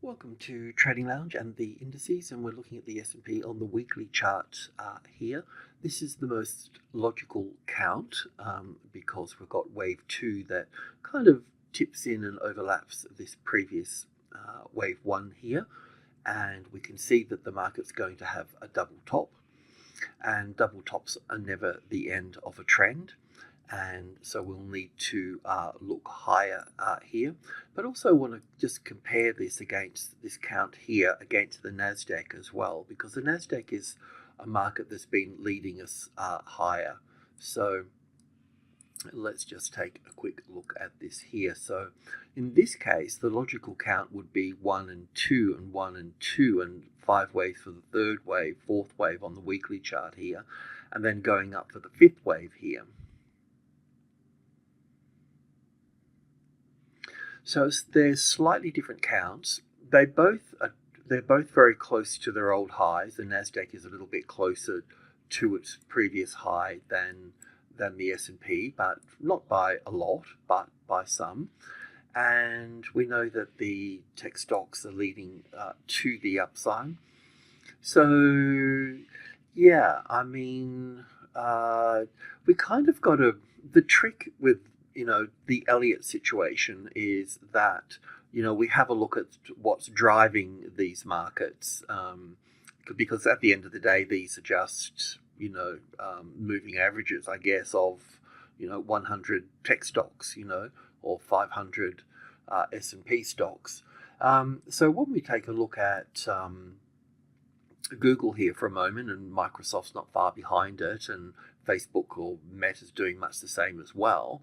Welcome to Trading Lounge and the indices, and we're looking at the S&P on the weekly chart here. This is the most logical count because we've got wave 2 that kind of tips in and overlaps this previous wave 1 here, and we can see that the market's going to have a double top, and double tops are never the end of a trend. And so we'll need to look higher here, but also want to just compare this against this count here against the Nasdaq as well, because the Nasdaq is a market that's been leading us higher. So let's just take a quick look at this here. So in this case, the logical count would be 1 and 2 and 1 and 2 and 5 waves for the third wave, fourth wave on the weekly chart here, and then going up for the fifth wave here. So there's slightly different counts. They're both very close to their old highs. The Nasdaq is a little bit closer to its previous high than the S&P, but not by a lot, but by some. And we know that the tech stocks are leading to the upside. So yeah, I mean, we kind of got the trick with the Elliott situation is that, we have a look at what's driving these markets, because at the end of the day, these are just, moving averages, I guess, of, 100 tech stocks, or 500 S&P stocks. So when we take a look at Google here for a moment, and Microsoft's not far behind it, and Facebook or Meta's doing much the same as well.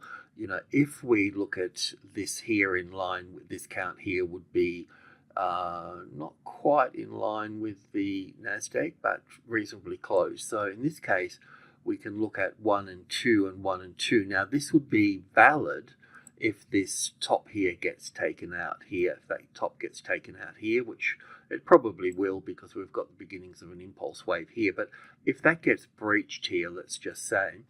If we look at this here in line with this count here would be not quite in line with the Nasdaq, but reasonably close. So in this case, we can look at 1 and 2 and 1 and 2. Now this would be valid if this top here gets taken out here, if that top gets taken out here, which it probably will because we've got the beginnings of an impulse wave here. But if that gets breached here, let's just say,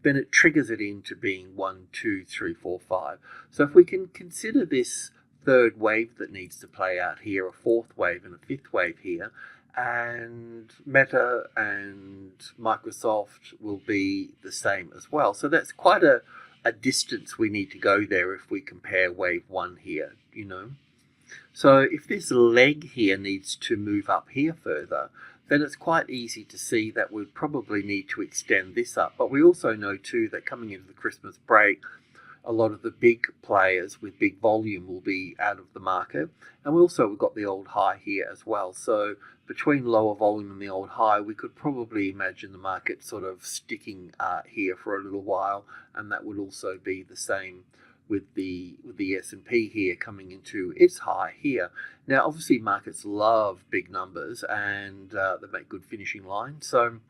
then it triggers it into being 1, 2, 3, 4, 5. So if we can consider this third wave that needs to play out here, a fourth wave and a fifth wave here, and Meta and Microsoft will be the same as well. So that's quite a distance we need to go there if we compare wave 1 here, So if this leg here needs to move up here further, then it's quite easy to see that we'd probably need to extend this up. But we also know too that coming into the Christmas break, a lot of the big players with big volume will be out of the market. And we've got the old high here as well. So between lower volume and the old high, we could probably imagine the market sort of sticking here for a little while. And that would also be the same with the S&P here coming into its high here. Now, obviously, markets love big numbers and they make good finishing lines. So,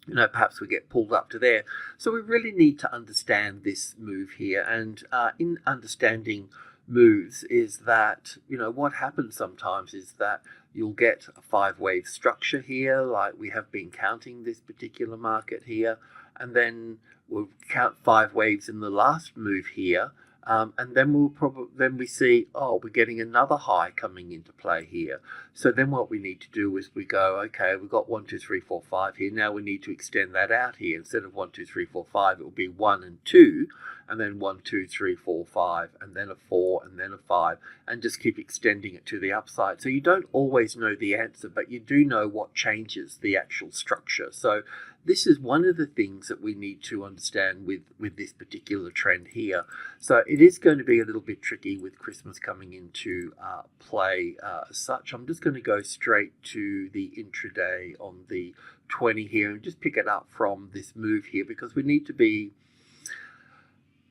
perhaps we get pulled up to there. So we really need to understand this move here. And in understanding moves is that, what happens sometimes is that you'll get a 5-wave structure here, like we have been counting this particular market here. And then we'll count 5 waves in the last move here. And then we see, we're getting another high coming into play here. So then what we need to do is we go, okay, we've got 1, 2, 3, 4, 5 here. Now we need to extend that out here. Instead of 1, 2, 3, 4, 5, it will be 1 and 2, and then 1, 2, 3, 4, 5, and then a 4, and then a 5, and just keep extending it to the upside. So you don't always know the answer, but you do know what changes the actual structure. So this is one of the things that we need to understand with this particular trend here. So it is going to be a little bit tricky with Christmas coming into play as such. I'm just going to go straight to the intraday on the 20 here and just pick it up from this move here, because we need to be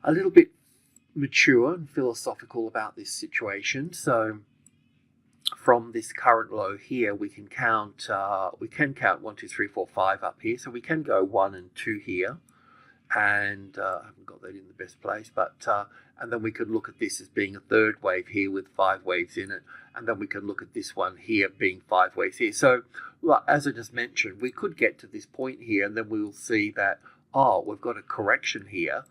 a little bit mature and philosophical about this situation. So from this current low here, we can count 1, 2, 3, 4, 5 up here. So we can go 1 and 2 here, and I haven't got that in the best place, but and then we could look at this as being a third wave here with 5 waves in it, and then we can look at this one here being 5 waves here. So as I just mentioned, we could get to this point here, and then we'll see that we've got a correction here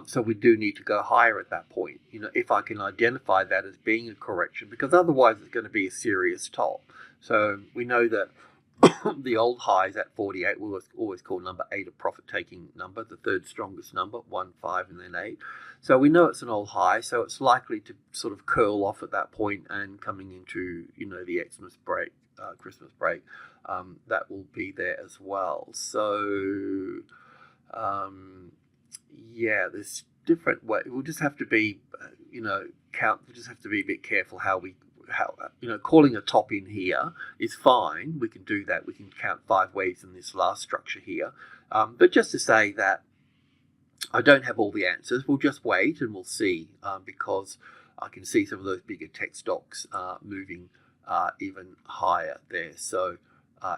So we do need to go higher at that point, if I can identify that as being a correction, because otherwise it's going to be a serious top. So we know that the old highs at 48, we'll always call number 8 a profit-taking number, the third strongest number, 1, 5, and then 8. So we know it's an old high, so it's likely to sort of curl off at that point, and coming into, the Xmas break, Christmas break, that will be there as well. So, yeah, there's different ways. We'll just have to be, we'll just have to be a bit careful how calling a top in here is fine. We can do that. We can count 5 waves in this last structure here. But just to say that I don't have all the answers, we'll just wait and we'll see, because I can see some of those bigger tech stocks moving even higher there. So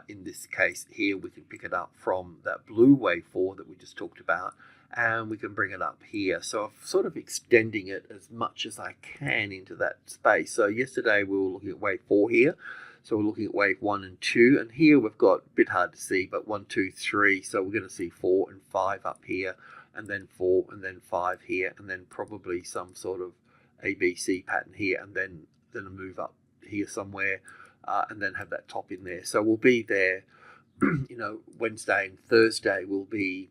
in this case here, we can pick it up from that blue wave 4 that we just talked about, and we can bring it up here. So I'm sort of extending it as much as I can into that space. So yesterday we were looking at wave 4 here. So we're looking at wave 1 and 2. And here we've got a bit hard to see, but 1, 2, 3. So we're going to see 4 and 5 up here, and then 4 and then 5 here, and then probably some sort of ABC pattern here, and then a move up here somewhere, and then have that top in there. So we'll be there, Wednesday and Thursday will be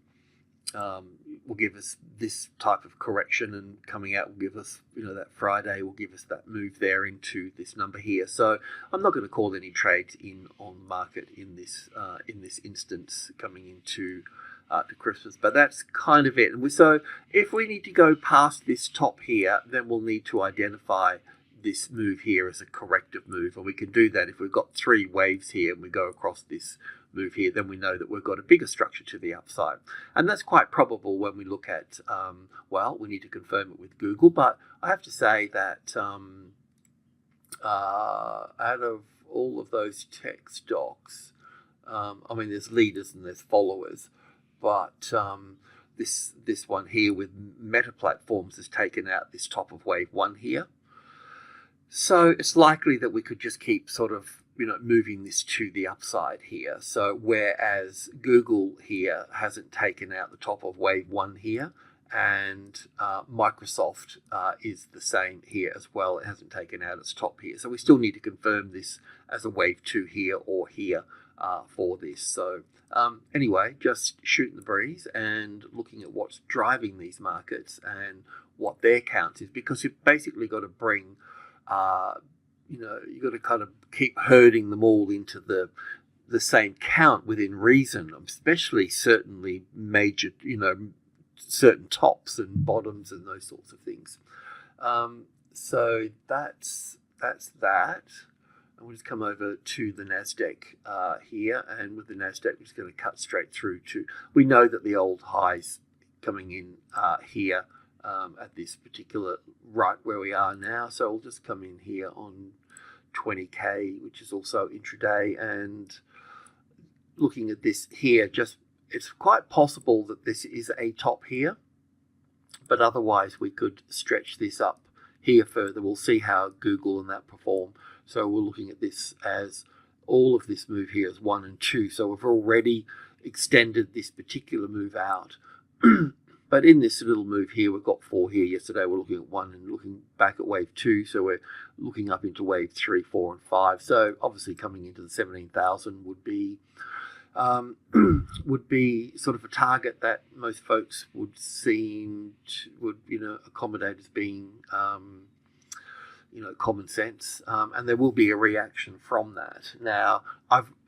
will give us this type of correction, and coming out will give us, that Friday will give us that move there into this number here. So I'm not going to call any trades in on market in this instance coming into to Christmas, but that's kind of it. And so if we need to go past this top here, then we'll need to identify this move here as a corrective move, and we can do that if we've got 3 waves here and we go across this move here, then we know that we've got a bigger structure to the upside. And that's quite probable when we look at, we need to confirm it with Google, but I have to say that out of all of those tech stocks, there's leaders and there's followers, but this one here with Meta Platforms has taken out this top of wave 1 here. So it's likely that we could just keep sort of, moving this to the upside here. So whereas Google here hasn't taken out the top of wave 1 here, and Microsoft is the same here as well. It hasn't taken out its top here. So we still need to confirm this as a wave 2 here or here for this. So anyway, just shooting the breeze and looking at what's driving these markets and what their count is, because you've basically got to bring you've got to kind of keep herding them all into the same count within reason, especially certainly major, certain tops and bottoms and those sorts of things. So that's that. And we'll just come over to the Nasdaq here, and with the Nasdaq, we're just going to cut straight through to. We know that the old highs coming in here. At this particular right where we are now. So we'll just come in here on 20k, which is also intraday, and looking at this here, it's quite possible that this is a top here, but otherwise we could stretch this up here further. We'll see how Google and that perform. So we're looking at this as all of this move here is 1 and 2. So we've already extended this particular move out. But in this little move here, we've got 4 here. Yesterday, we're looking at 1 and looking back at wave 2. So we're looking up into wave 3, 4, and 5. So obviously coming into the 17,000 would be sort of a target that most folks would accommodate as being common sense, and there will be a reaction from that. Now,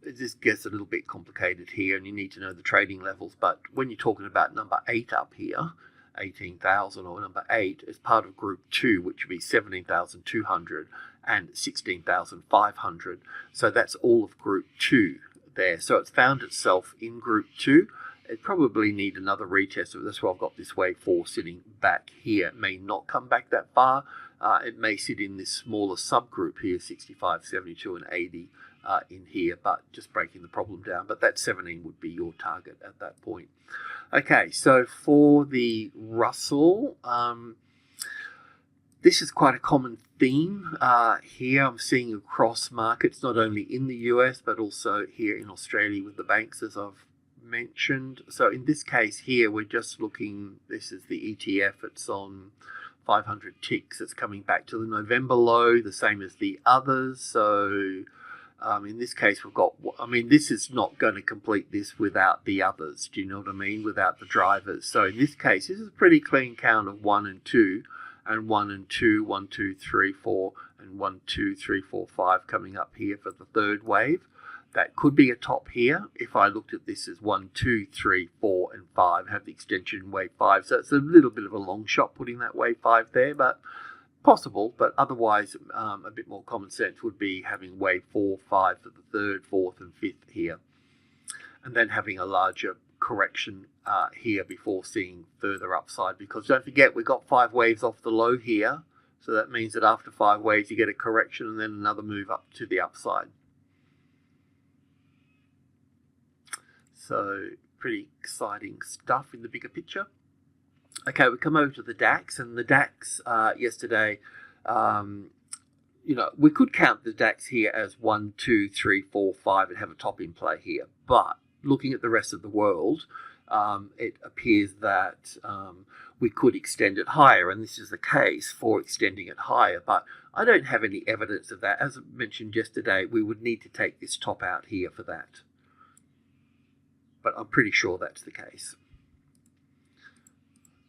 this gets a little bit complicated here, and you need to know the trading levels, but when you're talking about number 8 up here, 18,000, or number 8 as part of group 2, which would be 17,200 and 16,500. So that's all of group 2 there. So it's found itself in group 2. It probably need another retest. So that's why I've got this wave 4 sitting back here. It may not come back that far. It may sit in this smaller subgroup here, 65, 72, and 80 in here, but just breaking the problem down. But that 17 would be your target at that point. Okay, so for the Russell, this is quite a common theme here. I'm seeing across markets, not only in the US, but also here in Australia with the banks, as I've mentioned. So in this case here, we're just looking, this is the ETF, it's on 500 ticks. It's coming back to the November low, the same as the others. So in this case, we've got, I mean, this is not going to complete this without the others. Do you know what I mean? Without the drivers. So in this case, this is a pretty clean count of 1 and 2, and 1 and 2, 1, 2, 3, 4, and 1, 2, 3, 4, 5 coming up here for the third wave. That could be a top here. If I looked at this as 1, 2, 3, 4, and 5, have the extension wave 5. So it's a little bit of a long shot putting that wave 5 there, but possible. But otherwise, a bit more common sense would be having wave 4, 5 for the third, fourth, and fifth here. And then having a larger correction here before seeing further upside. Because don't forget, we've got 5 waves off the low here. So that means that after 5 waves, you get a correction and then another move up to the upside. So pretty exciting stuff in the bigger picture. Okay, we come over to the DAX, and the DAX yesterday, you know, we could count the DAX here as 1, 2, 3, 4, 5 and have a top in play here. But looking at the rest of the world, it appears that we could extend it higher, and this is the case for extending it higher. But I don't have any evidence of that. As I mentioned yesterday, we would need to take this top out here for that. But I'm pretty sure that's the case.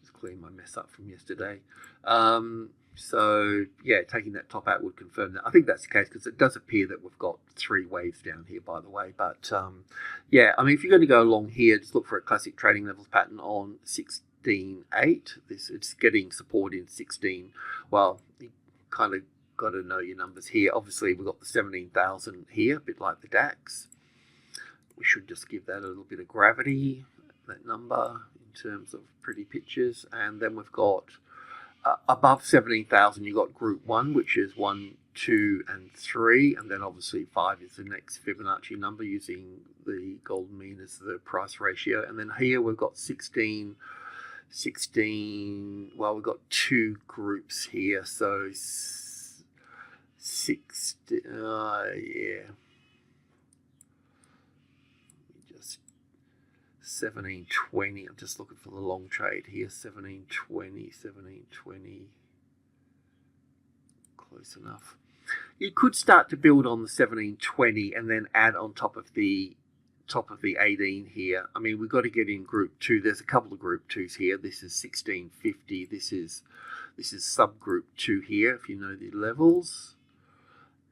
Just clean my mess up from yesterday. So yeah, taking that top out would confirm that. I think that's the case because it does appear that we've got 3 waves down here, by the way. But yeah, I mean, if you're going to go along here, just look for a classic trading levels pattern on 16.8. It's getting support in 16. Well, you kind of got to know your numbers here. Obviously, we've got the 17,000 here, a bit like the DAX. We should just give that a little bit of gravity, that number, in terms of pretty pictures. And then we've got above 17,000, you've got group 1, which is 1, 2, and 3. And then obviously 5 is the next Fibonacci number using the golden mean as the price ratio. And then here we've got 16. Well, we've got 2 groups here. So 60, yeah. 1720. I'm just looking for the long trade here. 1720. Close enough. You could start to build on the 1720 and then add on top of the 18 here. I mean, we've got to get in group 2. There's a couple of group 2s here. This is 1650. This is subgroup 2 here, if you know the levels.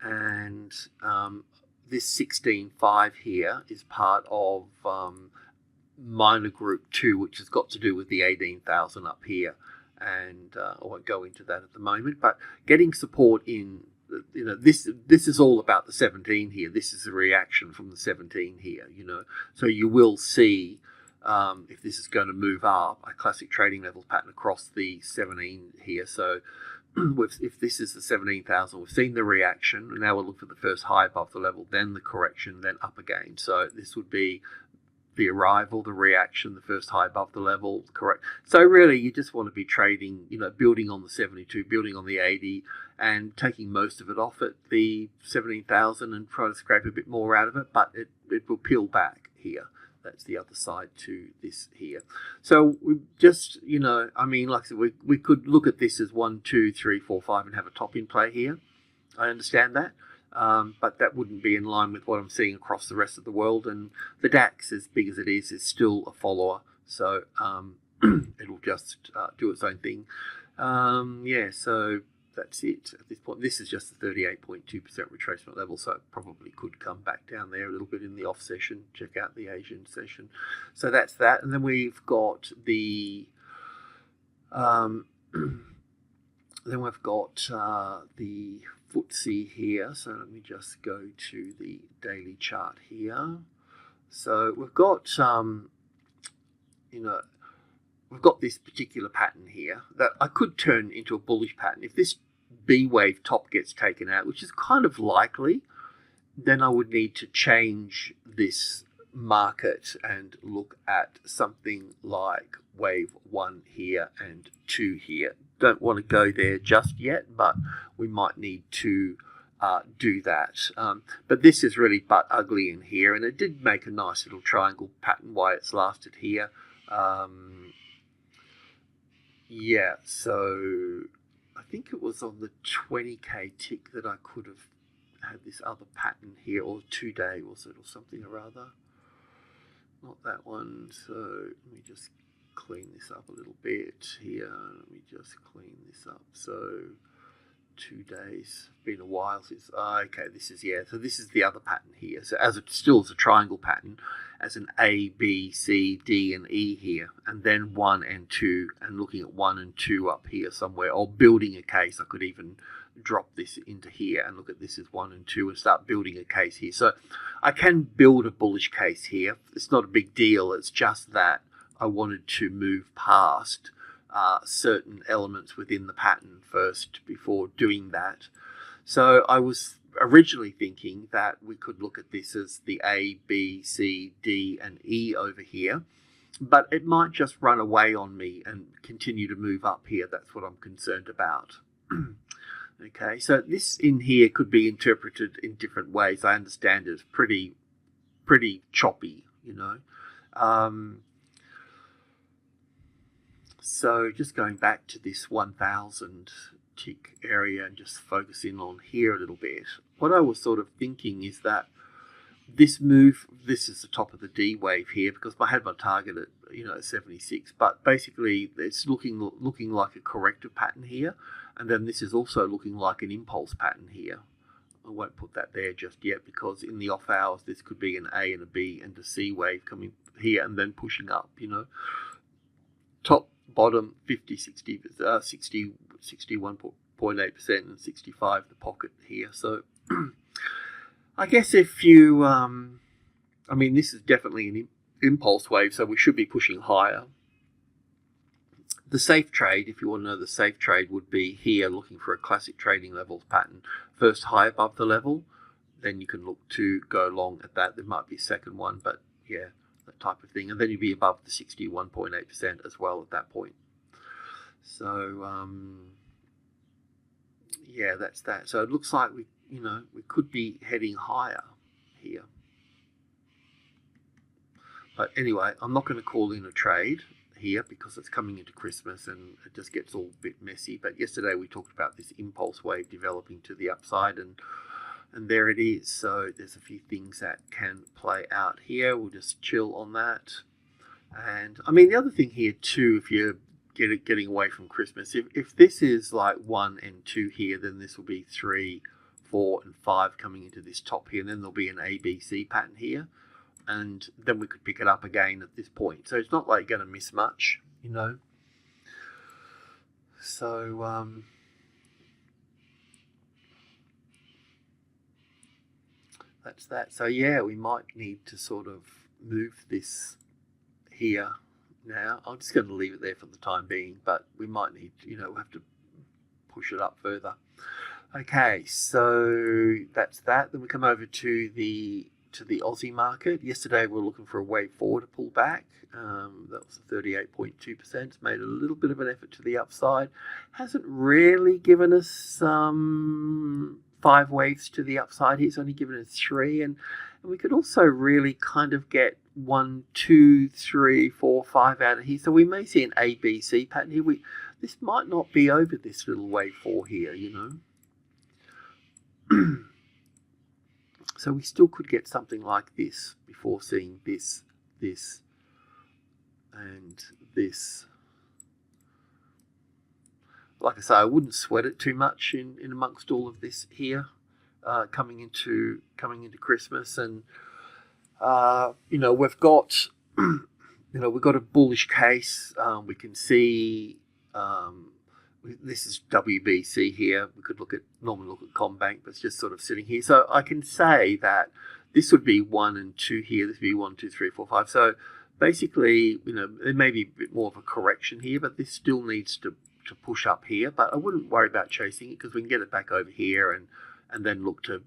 And this 16.5 here is part of minor group 2, which has got to do with the 18,000 up here, and I won't go into that at the moment. But getting support in, you know, this is all about the 17 here. This is a reaction from the 17 here, you know, so you will see if this is going to move up, a classic trading level pattern across the 17 here. So if this is the 17,000, we've seen the reaction, and now we'll look for the first high above the level, then the correction, then up again. So this would be the arrival, the reaction, the first high above the level, correct. So really, you just want to be trading, you know, building on the 72, building on the 80, and taking most of it off at the 17,000 and try to scrape a bit more out of it, but it will peel back here. That's the other side to this here. So we just, you know, I mean, like I said, we could look at this as 1, 2, 3, 4, 5 and have a top in play here. I understand that. But that wouldn't be in line with what I'm seeing across the rest of the world. And the DAX, as big as it is still a follower. So it'll just do its own thing. Yeah, so that's it at this point. This is just the 38.2% retracement level, so it probably could come back down there a little bit in the off session. Check out the Asian session. So that's that. And then we've got the the FTSE here. So let me just go to the daily chart here. So we've got you know, we've got this particular pattern here that I could turn into a bullish pattern. If this B wave top gets taken out, which is kind of likely, then I would need to change this market and look at something like wave 1 here and 2 here. Don't want to go there just yet, but we might need to do that. But this is really butt ugly in here, and it did make a nice little triangle pattern while it's lasted here. Yeah, so I think it was on the 20k tick that I could have had this other pattern here, or 2-day was it, or something or other. Not that one. So let me just clean this up a little bit here. Let me just clean this up. So 2 days, been a while since, okay, this is, yeah, so this is the other pattern here. So as it still is a triangle pattern, as an A, B, C, D, and E here, and then 1 and 2, and looking at 1 and 2 up here somewhere, or building a case. I could even drop this into here and look at this as 1 and 2 and start building a case here. So I can build a bullish case here. It's not a big deal. It's just that I wanted to move past certain elements within the pattern first before doing that. So I was originally thinking that we could look at this as the A, B, C, D, and E over here, but it might just run away on me and continue to move up here. That's what I'm concerned about. Okay, so this in here could be interpreted in different ways. I understand it's pretty choppy, you know. So just going back to this 1000 tick area and just focusing on here a little bit, what I was sort of thinking is that this move, this is the top of the D wave here, because I had my target at, you know, 76, but basically it's looking like a corrective pattern here, and then this is also looking like an impulse pattern here. I won't put that there just yet, because in the off hours this could be an A and a B and a C wave coming here and then pushing up, you know. Top, bottom, 50, 60, 60, 61.8% and 65 the pocket here. So I guess if you, I mean, this is definitely an impulse wave, so we should be pushing higher. The safe trade, if you want to know the safe trade, would be here looking for a classic trading levels pattern. First high above the level, then you can look to go long at that. There might be a second one, but yeah, that type of thing. And then you'd be above the 61.8% as well at that point. So yeah, that's that. So it looks like we could be heading higher here. But anyway, I'm not going to call in a trade here because it's coming into Christmas and it just gets all a bit messy. But yesterday we talked about this impulse wave developing to the upside, and there it is. So there's a few things that can play out here. We'll just chill on that. And I mean, the other thing here too, if you're getting away from Christmas, if this is like 1 and 2 here, then this will be 3, 4, and 5 coming into this top here, and then there'll be an ABC pattern here, and then we could pick it up again at this point. So it's not like you're going to miss much, you know. So that's that. So yeah, we might need to sort of move this here now. I'm just going to leave it there for the time being, but we might need, we'll have to push it up further. Okay, so that's that. Then we come over to the Aussie market. Yesterday we were looking for a wave forward to pull back. That was 38.2%. It's made a little bit of an effort to the upside. Hasn't really given us 5 waves to the upside here. It's only given us 3, and we could also really kind of get 1, 2, 3, 4, 5 out of here. So we may see an ABC pattern here. This might not be over this little wave 4 here, So we still could get something like this before seeing this, and this. Like I say, I wouldn't sweat it too much in amongst all of this here, coming into Christmas, and we've got we've got a bullish case. We can see this is WBC here. We could normally look at Combank, but it's just sort of sitting here. So I can say that this would be 1 and 2 here. This would be 1, 2, 3, 4, 5. So basically, there may be a bit more of a correction here, but this still needs to push up here. But I wouldn't worry about chasing it, because we can get it back over here and then look to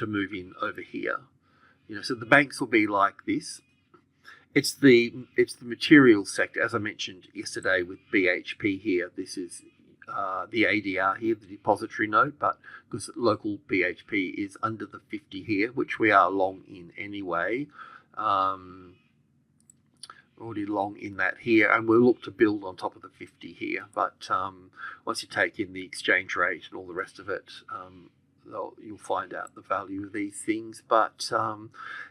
move in over here. So the banks will be like this. It's the materials sector, as I mentioned yesterday with BHP here. This is the ADR here, the depository note, but because local BHP is under the 50 here, which we are long in anyway. Already long in that here, and we'll look to build on top of the 50 here. But once you take in the exchange rate and all the rest of it, you'll find out the value of these things. But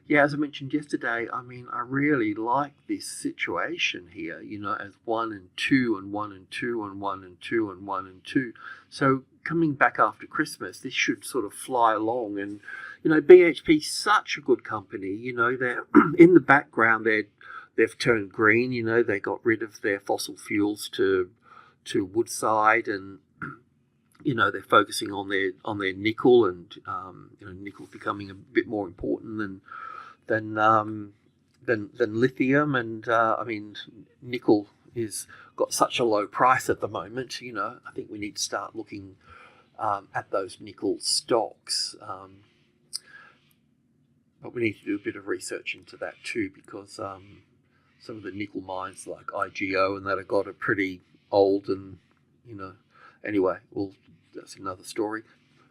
yeah, as I mentioned yesterday, I mean, I really like this situation here, you know, as 1 and 2 and 1 and 2 and 1 and 2 and 1 and 2. So coming back after Christmas, this should sort of fly along. And you know, BHP's such a good company. You know, they're in the background, they've turned green. You know, they got rid of their fossil fuels to Woodside, and you know, they're focusing on their nickel, and you know, nickel's becoming a bit more important than lithium. And I mean, nickel is got such a low price at the moment. You know, I think we need to start looking at those nickel stocks. But we need to do a bit of research into that too, because some of the nickel mines like IGO and that have got a pretty old, and you know, anyway, well, that's another story.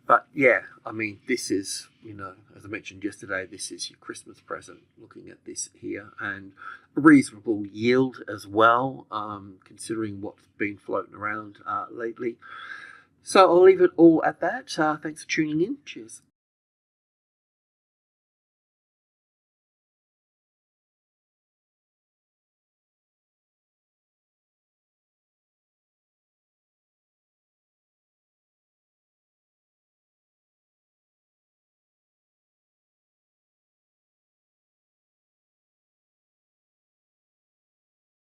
But yeah, I mean, this is, you know, as I mentioned yesterday, this is your Christmas present, looking at this here, and a reasonable yield as well, considering what's been floating around lately. So I'll leave it all at that. Thanks for tuning in. Cheers.